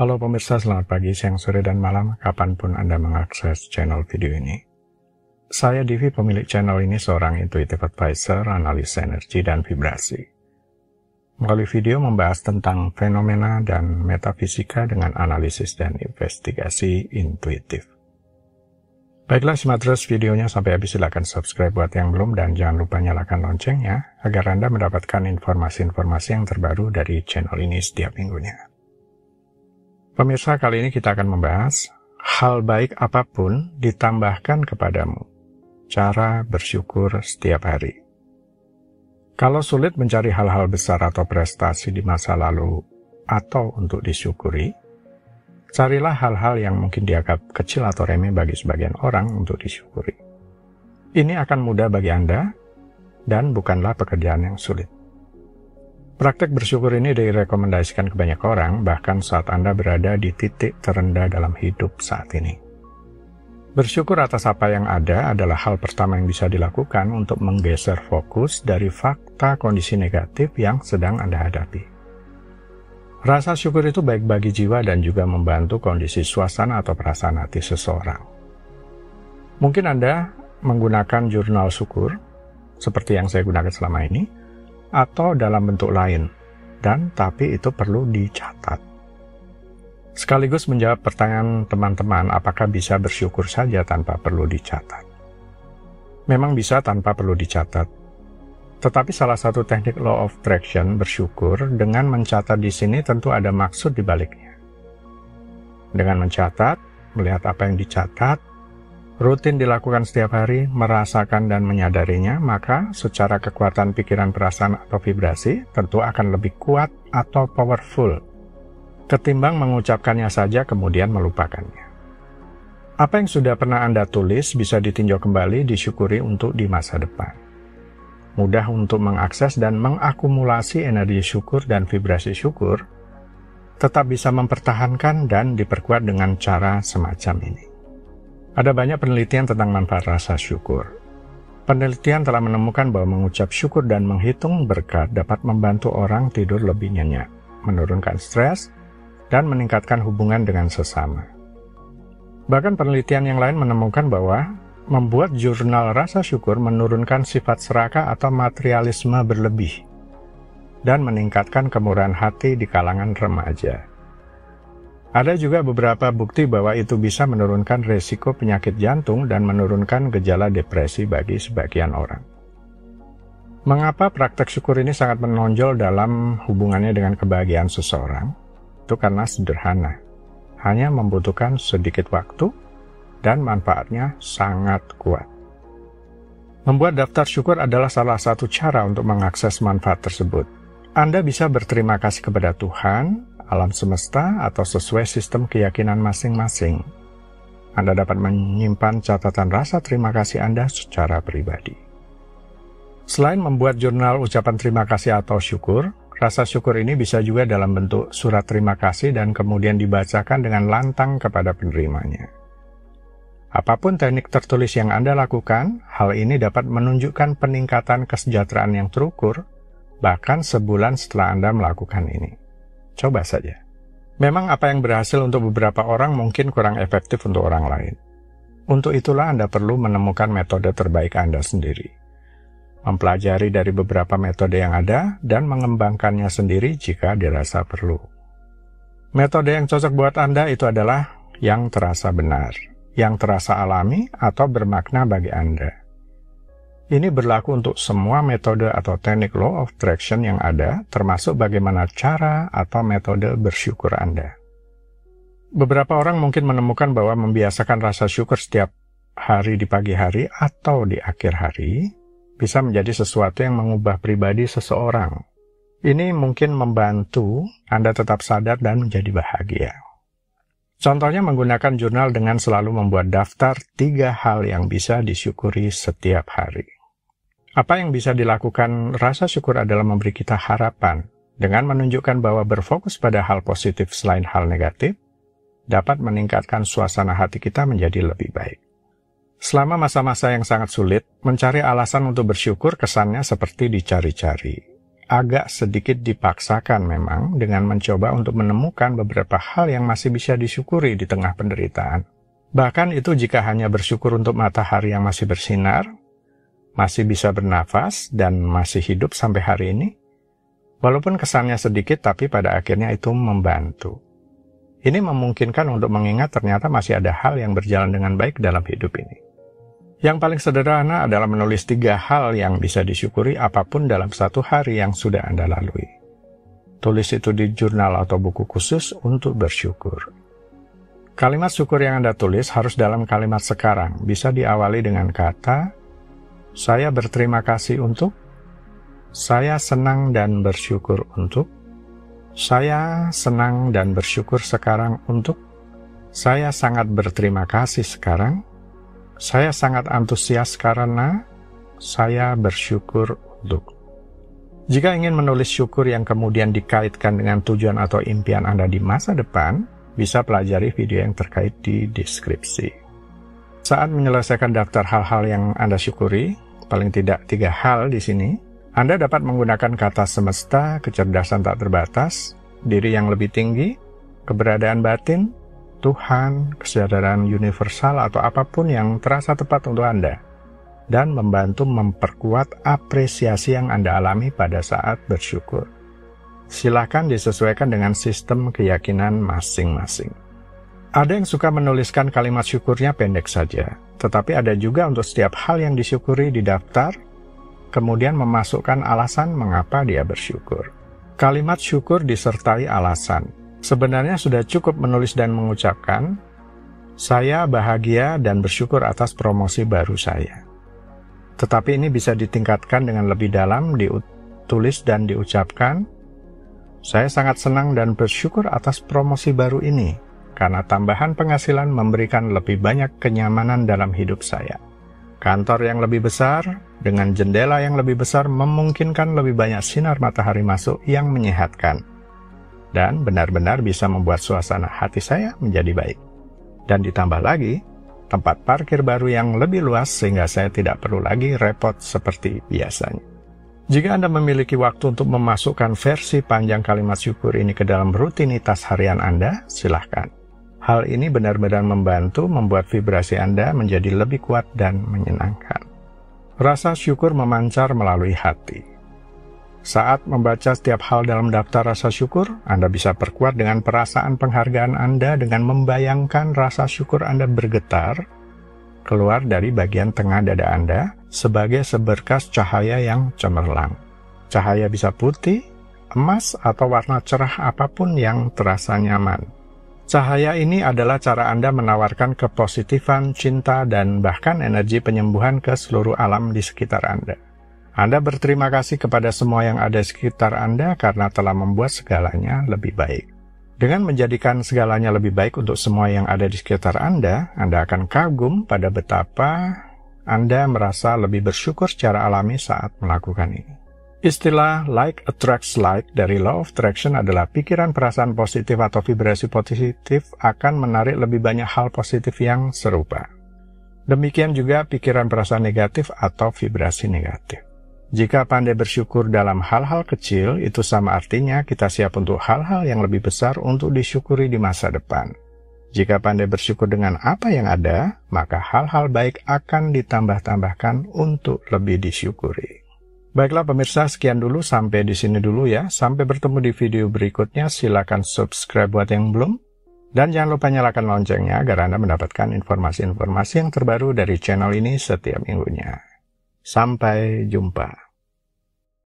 Halo pemirsa, selamat pagi, siang, sore, dan malam, kapanpun Anda mengakses channel video ini. Saya Divi, pemilik channel ini, seorang intuitive advisor, analis energi, dan vibrasi. Melalui video membahas tentang fenomena dan metafisika dengan analisis dan investigasi intuitif. Baiklah, simak terus videonya sampai habis. Silakan subscribe buat yang belum, dan jangan lupa nyalakan loncengnya, agar Anda mendapatkan informasi-informasi yang terbaru dari channel ini setiap minggunya. Pemirsa, kali ini kita akan membahas hal baik apapun ditambahkan kepadamu. Cara bersyukur setiap hari. Kalau sulit mencari hal-hal besar atau prestasi di masa lalu atau untuk disyukuri, carilah hal-hal yang mungkin dianggap kecil atau remeh bagi sebagian orang untuk disyukuri. Ini akan mudah bagi Anda dan bukanlah pekerjaan yang sulit. Praktek bersyukur ini direkomendasikan ke banyak orang, bahkan saat Anda berada di titik terendah dalam hidup saat ini. Bersyukur atas apa yang ada adalah hal pertama yang bisa dilakukan untuk menggeser fokus dari fakta kondisi negatif yang sedang Anda hadapi. Rasa syukur itu baik bagi jiwa dan juga membantu kondisi suasana atau perasaan hati seseorang. Mungkin Anda menggunakan jurnal syukur, seperti yang saya gunakan selama ini, atau dalam bentuk lain, dan tapi itu perlu dicatat. Sekaligus menjawab pertanyaan teman-teman, apakah bisa bersyukur saja tanpa perlu dicatat? Memang bisa tanpa perlu dicatat. Tetapi salah satu teknik law of attraction bersyukur dengan mencatat di sini tentu ada maksud di baliknya. Dengan mencatat, melihat apa yang dicatat, rutin dilakukan setiap hari, merasakan dan menyadarinya, maka secara kekuatan pikiran, perasaan, atau vibrasi tentu akan lebih kuat atau powerful ketimbang mengucapkannya saja kemudian melupakannya. Apa yang sudah pernah Anda tulis bisa ditinjau kembali, disyukuri untuk di masa depan. Mudah untuk mengakses dan mengakumulasi energi syukur dan vibrasi syukur, tetap bisa mempertahankan dan diperkuat dengan cara semacam ini. Ada banyak penelitian tentang manfaat rasa syukur. Penelitian telah menemukan bahwa mengucap syukur dan menghitung berkat dapat membantu orang tidur lebih nyenyak, menurunkan stres, dan meningkatkan hubungan dengan sesama. Bahkan penelitian yang lain menemukan bahwa membuat jurnal rasa syukur menurunkan sifat serakah atau materialisme berlebih, dan meningkatkan kemurahan hati di kalangan remaja. Ada juga beberapa bukti bahwa itu bisa menurunkan resiko penyakit jantung dan menurunkan gejala depresi bagi sebagian orang. Mengapa praktek syukur ini sangat menonjol dalam hubungannya dengan kebahagiaan seseorang? Itu karena sederhana, hanya membutuhkan sedikit waktu dan manfaatnya sangat kuat. Membuat daftar syukur adalah salah satu cara untuk mengakses manfaat tersebut. Anda bisa berterima kasih kepada Tuhan, alam semesta, atau sesuai sistem keyakinan masing-masing. Anda dapat menyimpan catatan rasa terima kasih Anda secara pribadi. Selain membuat jurnal ucapan terima kasih atau syukur, rasa syukur ini bisa juga dalam bentuk surat terima kasih dan kemudian dibacakan dengan lantang kepada penerimanya. Apapun teknik tertulis yang Anda lakukan, hal ini dapat menunjukkan peningkatan kesejahteraan yang terukur, bahkan sebulan setelah Anda melakukan ini. Coba saja. Memang apa yang berhasil untuk beberapa orang mungkin kurang efektif untuk orang lain. Untuk itulah Anda perlu menemukan metode terbaik Anda sendiri. Mempelajari dari beberapa metode yang ada dan mengembangkannya sendiri jika dirasa perlu. Metode yang cocok buat Anda itu adalah yang terasa benar, yang terasa alami atau bermakna bagi Anda. Ini berlaku untuk semua metode atau teknik law of attraction yang ada, termasuk bagaimana cara atau metode bersyukur Anda. Beberapa orang mungkin menemukan bahwa membiasakan rasa syukur setiap hari di pagi hari atau di akhir hari bisa menjadi sesuatu yang mengubah pribadi seseorang. Ini mungkin membantu Anda tetap sadar dan menjadi bahagia. Contohnya menggunakan jurnal dengan selalu membuat daftar 3 hal yang bisa disyukuri setiap hari. Apa yang bisa dilakukan rasa syukur adalah memberi kita harapan dengan menunjukkan bahwa berfokus pada hal positif selain hal negatif dapat meningkatkan suasana hati kita menjadi lebih baik. Selama masa-masa yang sangat sulit, mencari alasan untuk bersyukur kesannya seperti dicari-cari. agak sedikit dipaksakan memang dengan mencoba untuk menemukan beberapa hal yang masih bisa disyukuri di tengah penderitaan. Bahkan itu jika hanya bersyukur untuk matahari yang masih bersinar, masih bisa bernafas, dan masih hidup sampai hari ini. Walaupun kesannya sedikit, tapi pada akhirnya itu membantu. Ini memungkinkan untuk mengingat ternyata masih ada hal yang berjalan dengan baik dalam hidup ini. Yang paling sederhana adalah menulis 3 hal yang bisa disyukuri apapun dalam satu hari yang sudah Anda lalui. Tulis itu di jurnal atau buku khusus untuk bersyukur. Kalimat syukur yang Anda tulis harus dalam kalimat sekarang. Bisa diawali dengan kata, saya berterima kasih untuk, saya senang dan bersyukur untuk, saya senang dan bersyukur sekarang untuk, saya sangat berterima kasih sekarang, saya sangat antusias karena saya bersyukur untuk. Jika ingin menulis syukur yang kemudian dikaitkan dengan tujuan atau impian Anda di masa depan, bisa pelajari video yang terkait di deskripsi. Saat menyelesaikan daftar hal-hal yang Anda syukuri, paling tidak 3 hal di sini, Anda dapat menggunakan kata semesta, kecerdasan tak terbatas, diri yang lebih tinggi, keberadaan batin, Tuhan, kesadaran universal atau apapun yang terasa tepat untuk Anda, dan membantu memperkuat apresiasi yang Anda alami pada saat bersyukur. Silakan disesuaikan dengan sistem keyakinan masing-masing. Ada yang suka menuliskan kalimat syukurnya pendek saja, tetapi ada juga untuk setiap hal yang disyukuri di daftar, kemudian memasukkan alasan mengapa dia bersyukur. Kalimat syukur disertai alasan. Sebenarnya sudah cukup menulis dan mengucapkan, saya bahagia dan bersyukur atas promosi baru saya. Tetapi ini bisa ditingkatkan dengan lebih dalam, ditulis dan diucapkan, saya sangat senang dan bersyukur atas promosi baru ini, karena tambahan penghasilan memberikan lebih banyak kenyamanan dalam hidup saya. Kantor yang lebih besar, dengan jendela yang lebih besar memungkinkan lebih banyak sinar matahari masuk yang menyehatkan. Dan benar-benar bisa membuat suasana hati saya menjadi baik. Dan ditambah lagi, tempat parkir baru yang lebih luas sehingga saya tidak perlu lagi repot seperti biasanya. Jika Anda memiliki waktu untuk memasukkan versi panjang kalimat syukur ini ke dalam rutinitas harian Anda, silahkan. Hal ini benar-benar membantu membuat vibrasi Anda menjadi lebih kuat dan menyenangkan. Rasa syukur memancar melalui hati. Saat membaca setiap hal dalam daftar rasa syukur, Anda bisa perkuat dengan perasaan penghargaan Anda dengan membayangkan rasa syukur Anda bergetar keluar dari bagian tengah dada Anda sebagai seberkas cahaya yang cemerlang. Cahaya bisa putih, emas, atau warna cerah apapun yang terasa nyaman. Cahaya ini adalah cara Anda menawarkan kepositifan, cinta, dan bahkan energi penyembuhan ke seluruh alam di sekitar Anda. Anda berterima kasih kepada semua yang ada di sekitar Anda karena telah membuat segalanya lebih baik. Dengan menjadikan segalanya lebih baik untuk semua yang ada di sekitar Anda akan kagum pada betapa Anda merasa lebih bersyukur secara alami saat melakukan ini. Istilah like attracts like dari Law of Attraction adalah pikiran perasaan positif atau vibrasi positif akan menarik lebih banyak hal positif yang serupa. Demikian juga pikiran perasaan negatif atau vibrasi negatif. Jika pandai bersyukur dalam hal-hal kecil, itu sama artinya kita siap untuk hal-hal yang lebih besar untuk disyukuri di masa depan. Jika pandai bersyukur dengan apa yang ada, maka hal-hal baik akan ditambah-tambahkan untuk lebih disyukuri. Baiklah pemirsa, sekian dulu, sampai di sini dulu ya. Sampai bertemu di video berikutnya, silakan subscribe buat yang belum. Dan jangan lupa nyalakan loncengnya agar Anda mendapatkan informasi-informasi yang terbaru dari channel ini setiap minggunya. Sampai jumpa.